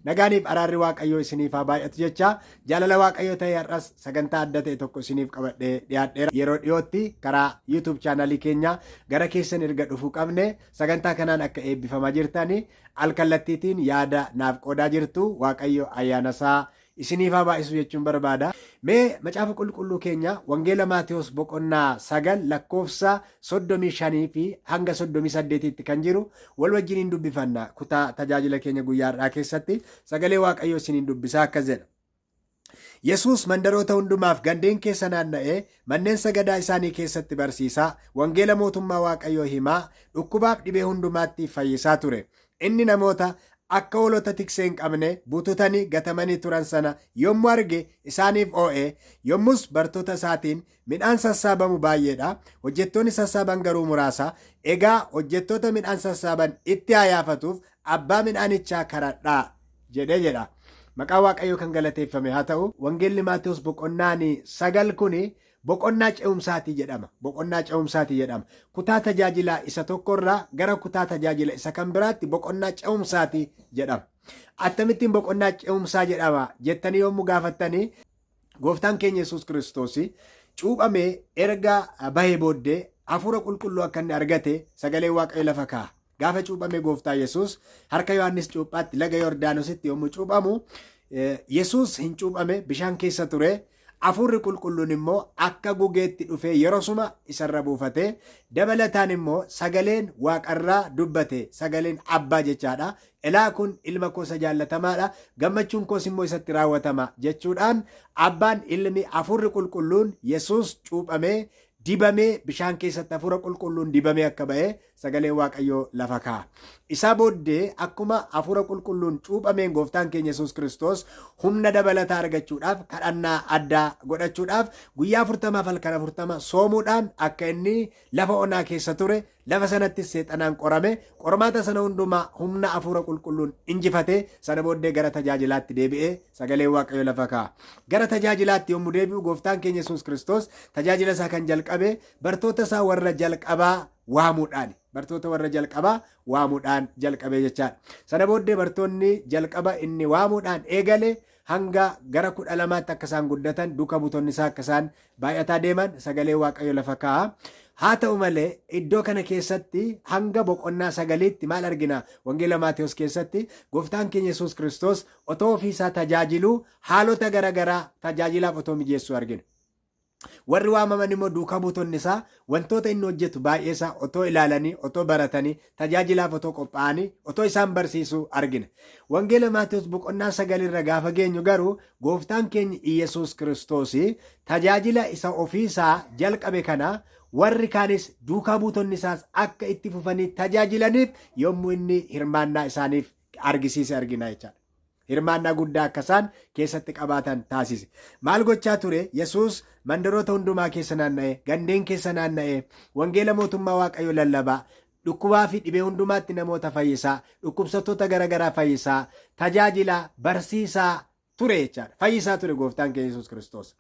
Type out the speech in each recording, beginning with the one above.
Nagaaniif araarri Waaqayyoo isiniif haa baay'atu jecha jaalala Waaqayyoo ta'e har'as sagantaa adda ta'e tokko isiniif qabadhee dhiyaadheera. Yeroo dhiyootti karaa YouTube chaanalii keenya gara keessan erga dhufuu qabne sagantaa kanaan akka eebbifamaa jirtanii alkallattiitiin yaada naaf qoodaa jirtu Waaqayyo ayyaana isaa isiniif haa baay'isu jechuun barbaada. Mee macaafa qulqulluu keenya Wangeela Maatewos boqonnaa 9 lakkoofsa 35 fi hanga 38tti kan jiru wal wajjiniin dubbifanna. Kutaa tajaajila keenya guyyaa har'aa keessatti sagalee Waaqayyoo isiniin dubbisaa akkas jedha. Yesuus mandaroota hundumaaf gandeen keessa naanna'ee manneen sagadaa isaanii keessatti barsiisaa, wangeela mootummaa Waaqayyoo himaa, dhukkubaaf dhibee hundumaatti fayyisaa ture. Inni namoota akka hoolota tiksee hin qabne bututanii gatamanii turan sana yommuu arge isaaniif oo'e. Yommus bartoota isaatiin midhaan sassaabamu baay'eedha, hojjettoonni sassaaban garuu muraasa. Egaa hojjettoota midhaan sassaaban itti haa yaafatuuf abbaa midhaanichaa kadhadhaa jedha. Maqaa Waaqayyoo kan galateeffame haa ta'u. Wangeelli Maatewos boqonnaan 9 kuni boqonnaa ce'umsaatii jedhama. Boqonnaa ce'umsaatii jedhama. Kutaa tajaajilaa isa tokkorraa gara kutaa tajaajila isa kan biraatti boqonnaa ce'umsaatii jedhama. Akkamittiin boqonnaa ce'umsaa jedhama jettanii yommuu gaafattanii gooftaan keenya Yesuus Kiristoos cuuphamee erga bahee booddee hafuura qulqulluu akka inni argate sagalee Waaqayyo lafa kaa'a. Gaafa cuuphamee gooftaa Yesuus harka Yohaannis cuuphaatti laga Yordaanositti yommuu cuuphamu Yesuus hin cuuphame bishaan keessa ture. Hafuurri qulqulluun immoo akka gugeetti dhufee yeroosuma isarra buufate. Dabalataan immoo sagaleen Waaqarraa dubbate, sagaleen abbaa jechaadha. Ilaa kun ilma koo jaallatamaadha, gammachuun koos immoo isatti raawwatama jechuudhaan abbaan ilmi hafuurri qulqulluun Yesuus cuuphamee dibamee bishaan keessatti hafuura qulqulluun dibamee akka ba'e sagaleen Waaqayyoo lafa kaa'a. Isaa booddee akkuma hafuura qulqulluun cuuphameen gooftaan keenya Yesuus Kiristoos humna dabalataa argachuudhaaf kadhannaa addaa godhachuudhaaf guyyaa 40 halkan 40 soomuudhaan akka inni lafa onaa keessa ture. Lafa sanatti seexanaan qorame, qormaata sana hundumaa humna hafuura qulqulluun injifate. Sana booddee gara tajaajilaatti deebi'ee sagalee Waaqayyoo lafa kaa'a. Gara tajaajilaatti yommuu deebi'u gooftaan keenya Yesuus Kiristoos tajaajila isaa kan jalqabe bartoota isaa warra jalqabaa waamuudhaan. Bartoota warra jalqabaa waamuudhaan jalqabee jechaadha. Sana booddee bartoonni jalqaba inni waamuudhaan eegale hanga gara 12tti akka isaan guddatan duuka buutonni isaa akka isaan baay'ataa deeman sagalee Waaqayyoo lafa kaa'a. Haa ta'u malee iddoo kana keessatti hanga boqonnaa 9tti maal argina? Wangeela Maatewos keessatti gooftaan keenya Yesuus Kiristoos otoo ofiisaa tajaajiluu haalota garaagaraa tajaajilaaf otoo mijeessuu argina. Warri waamaman immoo duuka buutonni isaa wantoota inni hojjetu baay'eesaa otoo ilaalanii, otoo baratanii, tajaajilaaf otoo qophaa'anii, otoo isaan barsiisuu argina. Wangeela Maatewos boqonnaa 9 irra gaafa geenyu garuu gooftaan keenya Yesuus Kiristoos tajaajila isa ofiisaa jalqabe kana warri kaanis duukaa buutonni isaas akka itti fufanii tajaajilaniif yommuu inni hirmaannaa isaaniif argisiise argina jechaadha. Hirmaannaa guddaa akka isaan keessatti qabaatan taasise. Maal gochaa ture? Yesuus mandaroota hundumaa keessa naanna'ee, gandeen keessa naanna'ee, wangeela mootummaa Waaqayyoo lallabaa, dhukkubaa fi dhibee hundumaatti namoota fayyisaa, dhukkubsattoota garaagaraa fayyisaa, tajaajilaa, barsiisaa ture jechaadha. Fayyisaa ture gooftaan keenya Yesuus Kiristoos.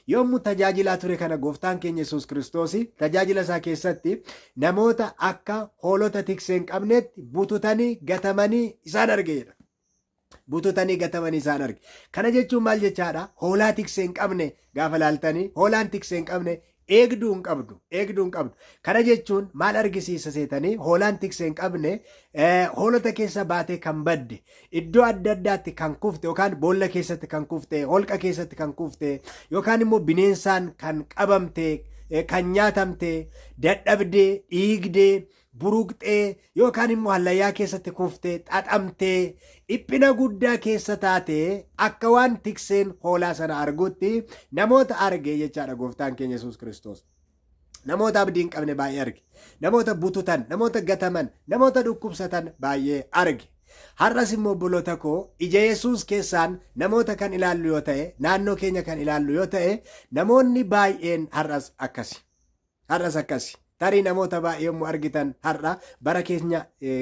Yommuu tajaajilaa ture kana gooftaan keenya Yesuus Kiristoos tajaajila isaa keessatti namoota akka hoolota tiksee hin qabneetti bututanii gatamanii isaan argeedha. Bututanii gatamanii isaan arge. Kana jechuun maal jechaadha? Hoolaa tiksee hin qabne gaafa laaltanii hoolaan tiksee hin qabne eegduu hin qabdu. Kana jechuun maal argisiisa seetanii? Hoolaan tiksee hin qabne hoolota keessa baatee kan badde, iddoo adda addaatti kan kufte yookaan boolla keessatti kan kufte, holqa keessatti kan kufte yookaan immoo bineensaan kan qabamte, kan nyaatamte, dadhabdee, dhiigdee, buruqxee yookaan immoo hallayyaa keessatti kuftee, xaxamtee, dhiphina guddaa keessa taatee akka waan tikseen hoolaa sana arguutti namoota arge jechaadha gooftaan keenya Yesuus Kiristoos. Namoota abdii hin qabne baay'ee arge. Namoota bututan, namoota gataman, namoota dhukkubsatan baay'ee arge. Har'as immoo obboloota koo ija Yesuus keessaan namoota kan ilaallu yoo ta'e, naannoo keenya kan ilaallu yoo ta'e, namoonni baay'een har'as akkasi. Tarii namoota baay'ee yommuu argitan har'a bara keenya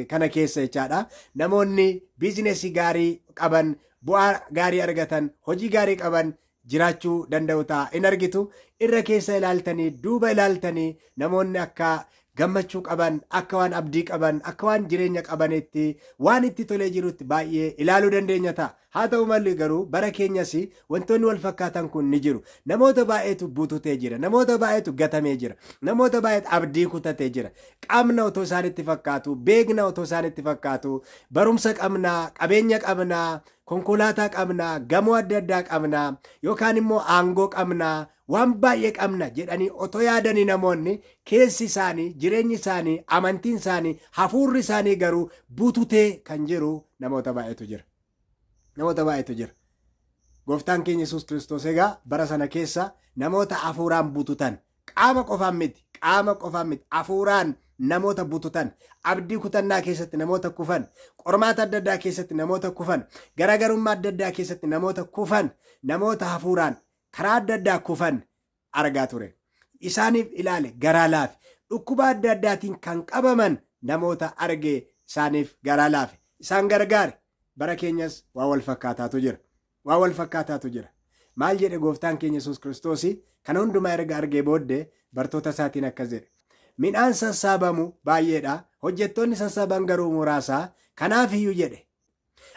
kana keessa jechaadha. Namoonni biizinesii gaarii qaban, bu'aa gaarii argatan, hojii gaarii qaban jiraachuu danda'u ta'a. In argitu irra keessa ilaaltanii, duuba ilaaltanii namoonni akka gammachuu qaban, akka waan abdii qaban, akka waan jireenya qabanitti, waan itti tolee jirutti baay'ee ilaaluu dandeenya ta'a. Haa ta'u malee garuu bara keenyas wantoonni wal fakkaatan kun ni jiru. Namoota baay'eetu bututee jira. Namoota baay'eetu gatamee jira. Namoota baay'eetu abdii kutatee jira. Qabna otoo isaanitti fakkaatu, beekna otoo isaanitti fakkaatu, barumsa qabnaa, qabeenya qabnaa, konkolaataa qabnaa, gamoo adda addaa qabnaa, yookaan immoo aangoo qabnaa, waan baay'ee qabna jedhanii otoo yaadanii namoonni keessi isaanii, jireenyi isaanii, amantiin isaanii, hafuurri isaanii garuu bututee kan jiru namoota baay'eetu jira. Namoota baay'eetu jira. Gooftaan keenya Yesuus Kiristoos egaa bara sana keessa namoota hafuuraan bututan, qaama qofaan miti, hafuuraan namoota bututan, abdii kutannaa keessatti namoota kufan, qormaata adda addaa keessatti namoota kufan, garaagarummaa adda addaa keessatti namoota kufan, namoota hafuuraan karaa adda addaa kufan argaa ture. Isaaniif ilaale garaa laafe, dhukkuba adda addaatiin kan qabaman namoota argee isaaniif garaa laafe, isaan gargaare. Bara keenyas waa wal fakkaataatu jira. Waa wal fakkaataatu jira. Maal jedhe gooftaan keenya Yesuus Kiristoos kana hundumaa erga argee booddee bartoota isaatiin akkas jedhe. Midhaan sassaabamu baay'eedha, hojjettoonni sassaaban garuu muraasa. Kanaaf iyyuu jedhe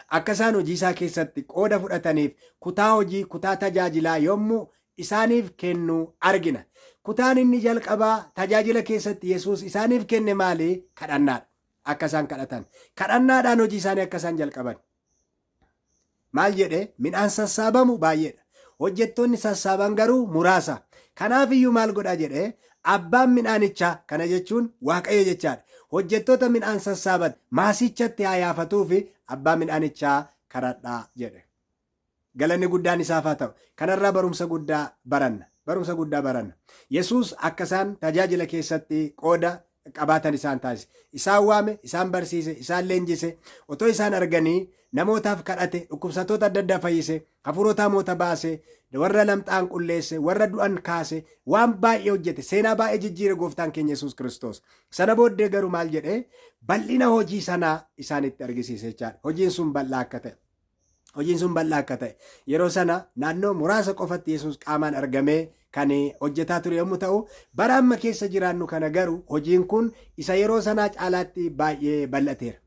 akka isaan hojii isaa keessatti qooda fudhataniif kutaa hojii, kutaa tajaajilaa yommuu isaaniif kennu argina. Kutaan inni jalqabaa tajaajila keessatti Yesuus isaaniif kenne maali? Kadhannaadha. Akka isaan kadhatan, kadhannaadhaan hojii isaanii akka isaan jalqaban. Maal jedhe? Midhaan sassaabamu baay'eedha, hojjettoonni sassaaban garuu muraasa. Kanaaf iyyuu maal godha jedhe? Abbaan midhaanichaa, kana jechuun Waaqayyo jechaadha, hojjettoota midhaan sassaaban maasichatti haa yaafatuuf abbaa midhaanichaa kadhadhaa jedhe. Galanni guddaan isaaf haa ta'u. Kanarraa barumsa guddaa baranna. Yesuus akka isaan tajaajila keessatti qooda qabaatan isaan taasise. Isaan waame, isaan barsiise, isaan leenjise. Otoo isaan arganii namootaaf kadhate, dhukkubsattoota adda addaa fayyise, hafuurota hamoota baase, warra lamxaan qulleesse, warra du'an kaase, waan baay'ee hojjete, seenaa baay'ee jijjiire gooftaan keenya Yesuus Kiristoos. Sana booddee garuu maal jedhee? Bal'ina hojii sanaa isaanitti argisiise jechaadha. Hojiin sun bal'aa akka ta'e. Yeroo sana naannoo muraasa qofatti Yesuus qaamaan argamee kan hojjetaa ture yommuu ta'u, bara amma keessa jiraannu kana garuu hojiin kun isa yeroo sanaa caalaatti baay'ee bal'ateera.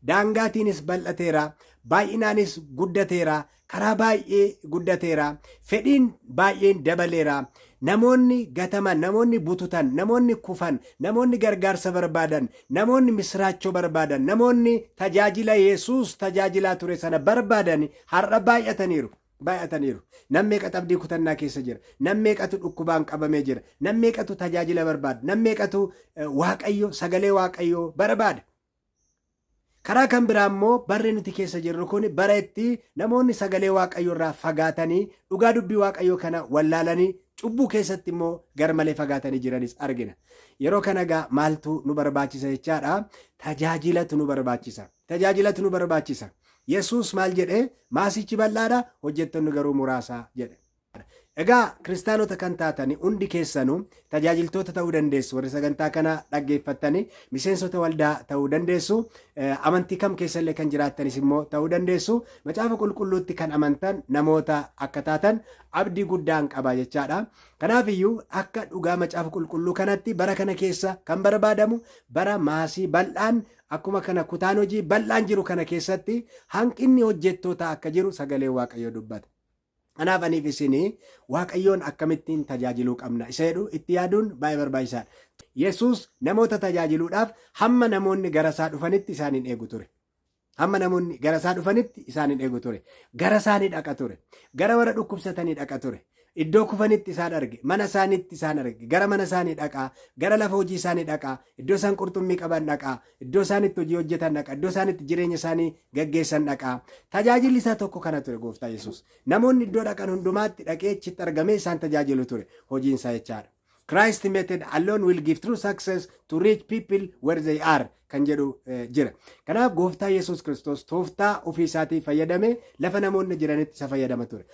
Daangaatiinis bal'ateera, baay'inaanis guddateera, karaa baay'ee guddateera, fedhiin baay'een dabaleera. Namoonni gataman, namoonni bututan, namoonni kufan, namoonni gargaarsa barbaadan, namoonni misraachoo barbaadan, namoonni tajaajila Yesuus tajaajilaa ture sana barbaadan har'a baay'ataniiru. Nam meeqatu abdii kutannaa keessa jira, nam meeqatu dhukkubaan qabamee jira, nam meeqatu tajaajila barbaada, nam meeqatu Waaqayyo, sagalee Waaqayyoo barbaada. Karaa kan biraa immoo barri nuti keessa jirru kun bara itti namoonni sagalee Waaqayyoo irraa fagaatanii dhugaa dubbii Waaqayyoo kana wallaalanii cubbuu keessatti immoo garmalee fagaatanii jiranis argina. Yeroo kana egaa maaltu nu barbaachisa jechaadha? Tajaajilatu nu barbaachisa. Yesuus maal jedhee? Maasichi bal'aadha, hojjettoonni garuu muraasa jedhe. Egaa kiristaanota kan taatanii hundi keessanuu tajaajiltoota ta'uu dandeessu. Warri sagantaa kana dhaggeeffattanii miseensota waldaa ta'uu dandeessu. Amantii kam keessallee kan jiraattanis immoo ta'uu dandeessu. Macaafa qulqulluutti kan amantan namoota akka taatan abdii guddaan qaba jechaadha. Kanaafiyyuu akka dhugaa macaafa qulqulluu kanatti bara kana keessa kan barbaadamu bara maasii bal'aan akkuma kana kutaan hojii bal'aan jiru kana keessatti hanqinni hojjettoota akka jiru sagalee Waaqayyoo dubbata. Kanaaf aniif isinii Waaqayyoon akkamittiin tajaajiluu qabna isa jedhu itti yaaduun baay'ee barbaachisaadha. Yesuus namoota tajaajiluudhaaf hamma namoonni gara isaa dhufanitti isaaniin eegu ture. Gara isaanii dhaqa ture. Gara warra dhukkubsatanii dhaqa ture. Iddoo kufanitti isaan arge, mana isaaniitti isaan arge, gara mana isaanii dhaqaa, gara lafa hojii isaanii dhaqaa, iddoo isaan qurxummii qaban dhaqaa, iddoo isaaniitti hojii hojjetan dhaqaa, iddoo isaaniitti jireenya isaanii gaggeessan dhaqaa. Tajaajilli isaa tokko kana ture gooftaa Yesuus. Namoonni iddoo dhaqan hundumaatti dhaqee achitti argamee isaan tajaajilu ture hojiin isaa jechaadha. Christ method alone will give true success to reach people where they are kan jedhu jira. Kanaaf gooftaa Yesuus Kiristoos tooftaa ofii isaatii fayyadame lafa namoonni jiranitti isa fayyadama ture.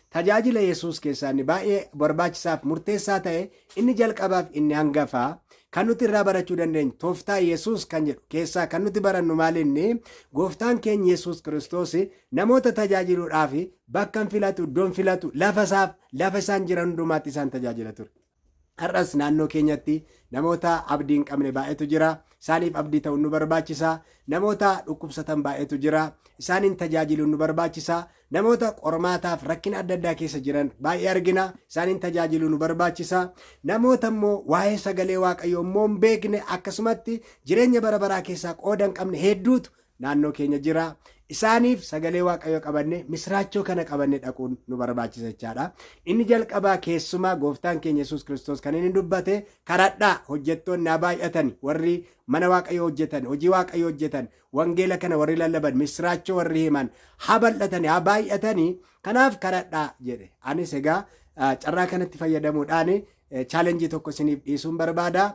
Tajaajila Yesuus keessaa inni baay'ee barbaachisaaf murteessaa ta'e inni jalqabaaf inni hangafaa kan nuti irraa barachuu dandeenyu tooftaa Yesuus kan jedhu keessaa kan nuti barannu maalinni gooftaan keenya Yesuus Kiristoos namoota tajaajiluudhaaf bakka filatu, iddoon filatu, lafa isaan jiran hundumaatti isaan tajaajila ture. Har'as naannoo keenyatti namoota abdii hin qabne baay'eetu jira. Isaaniif abdii ta'uun nu barbaachisa. Namoota dhukkubsatan baay'eetu jira. Isaaniin tajaajiluun nu barbaachisa. Namoota qormaataaf rakkina adda addaa keessa jiran baay'ee argina. Isaaniin tajaajiluun nu barbaachisa. Namoota immoo waa'ee sagalee Waaqayyoo immoo hin beekne akkasumatti jireenya bara baraa keessaa qooda hin qabne hedduutu naannoo keenya jira. Isaaniif sagalee Waaqayyoo qabanne misraachoo kana qabanne dhaquun nu barbaachisa jechaadha. Inni jalqabaa keessumaa gooftaan keenya Yesuus Kiristoos kan inni dubbate kadhadhaa hojjettoonni haa baay'atan, warri mana Waaqayyoo hojjetan, hojii Waaqayyoo hojjetan, wangeela kana warri lallaban, misraachoo warri himan haa bal'atanii haa baay'atanii, kanaaf kadhadhaa jedhe. Anis egaa carraa kanatti fayyadamuudhaan chaalenjii tokko isiniif dhiisuun barbaada.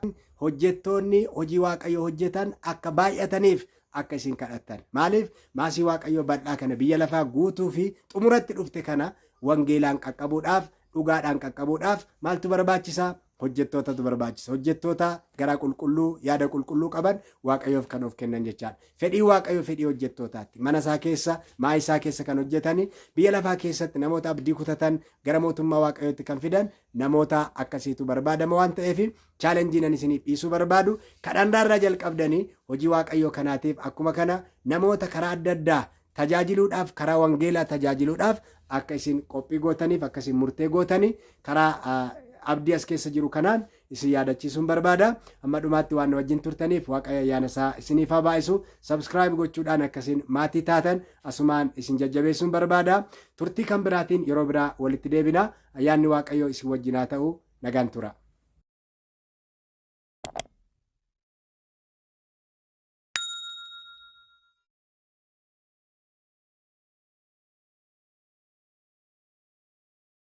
Hojjettoonni hojii Waaqayyoo hojjetan akka baay'ataniif akka isin kadhattan. Maaliif maasii Waaqayyoo bal'aa kana biyya lafaa guutuu fi xumuratti dhufte kana wangeelaan qaqqabuudhaaf, dhugaadhaan qaqqabuudhaaf maaltu barbaachisa? Hojjettootatu barbaachisa. Hojjettoota garaa qulqulluu, yaada qulqulluu qaban Waaqayyoof kan of kennan jechaadha. Fedhii Waaqayyoo fedhii hojjettootaatti. Mana isaa keessa, maa isaa keessa kan hojjetani, biyya lafaa keessatti namoota abdii kutatan gara mootummaa Waaqayyootti kan fidan namoota akkasiitu barbaadama waan ta'eef chaalenjiin ani isiniif dhiisuu barbaadu kadhannaarraa jalqabdanii hojii Waaqayyoo kanaatiif akkuma kana namoota karaa adda addaa tajaajiluudhaaf, karaa wangeelaa tajaajiluudhaaf akka isin qophii gootaniif, akka isin murtee gootanii karaa abdii as keessa jiru kanaan isin yaadachiisuun barbaada. Amma dhumaatti waan wajjin turtaniif Waaqayyo ayyaana isaa isiniif haa baay'isu. Subscribe gochuudhaan akkasiin maatii taatan asumaan isin jajjabeessuun barbaada. Turtii kan biraatiin yeroo biraa walitti deebina. Ayyaanni Waaqayyo isin wajjin haa ta'u. Nagaan tura.